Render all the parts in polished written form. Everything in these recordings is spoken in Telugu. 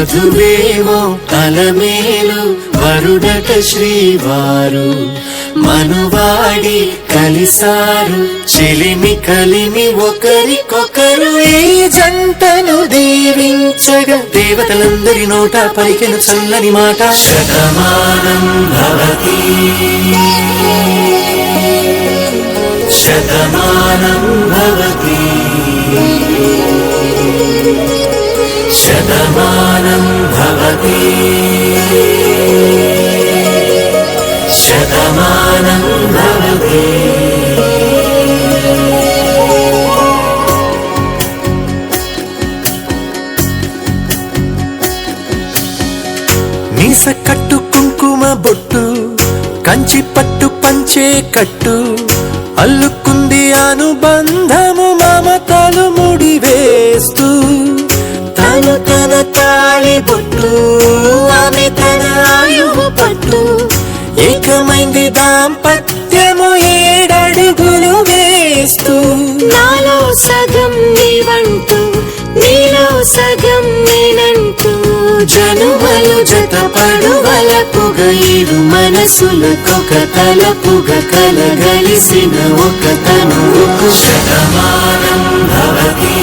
వధువేమో అలమేలు వరుడట శ్రీవారు మనువాడి కలిసారు చెలిమి కలిమి ఒకరికొకరు ఈ జంటను దీవించగా దేవతలందరి నోట పలికిన చల్లని మాట శతమానం భవతి శతమానం భవతి శతమానం భవతి శతమానం భవతి మీస కట్టు కుంకుమ బొట్టు కంచి పట్టు పంచే కట్టు అల్లుకుంది అనుబంధము మమతలు ముడివేస్తూ తను తన తాళి బొట్టు ఆమె తన ఆయువు పట్టు ఏకమైంది దాంపత్యము 7 అడుగులు వేస్తూ నాలో సగం నీవంటూ నీలో సగం నేనంటూ జనుమలు జతపడువలపుగ 7 మనసులకొక తలపుగ కలగలిసిన ఒక తనువుకు శతమానం భవతి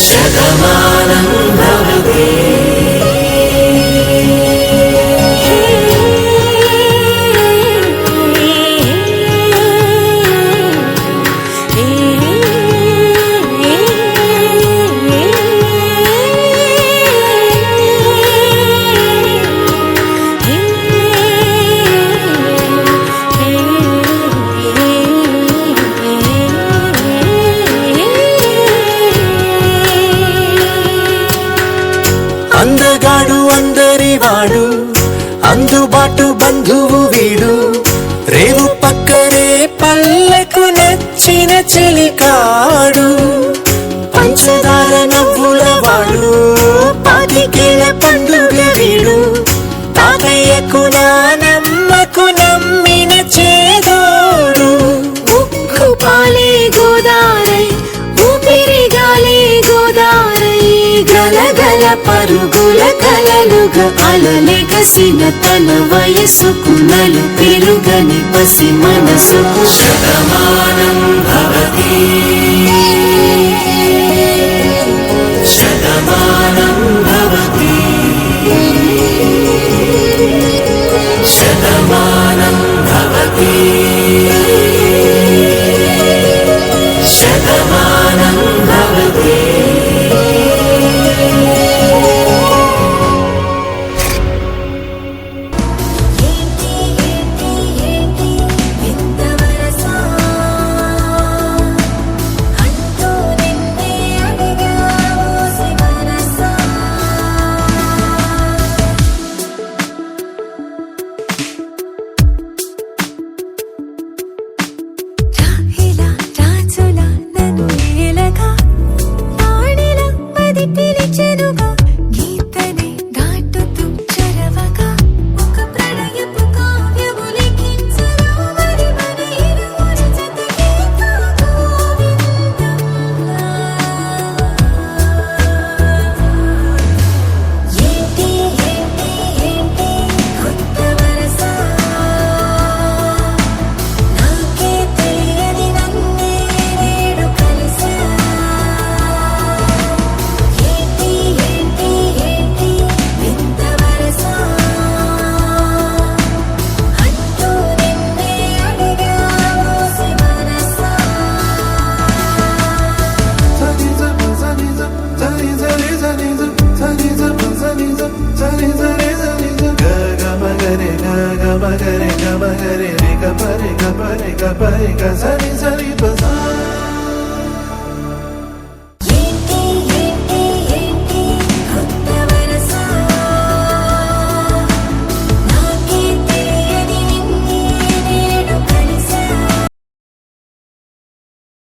శతమానం భవతి అందగాడు అందరివాడు అందుబాటు బంధువు వీడు రేవు పక్కనే పల్లెకు నచ్చిన చెలికాడు పంచదార నవ్వుల వాడు 25 ఏళ్ల పండుగ వీడు తాతయ్యకు నానమ్మకు నమ్మిన చేదోడు ఉక్కు పాలే గోదారై ఊపిరిగాలే గోదారై గలగల పరుగుల కలలుగా అలలెగసిన తన వయసుకు నలు పెరుగని పసి మనసుకు Shatamanam Bhavati Shatamanam Bhavati Shatamanam Bhavati Shatamanam Bhavati Gare ga ma gare ga ma gare re ga pa re ga pa re ga pa re ga sa re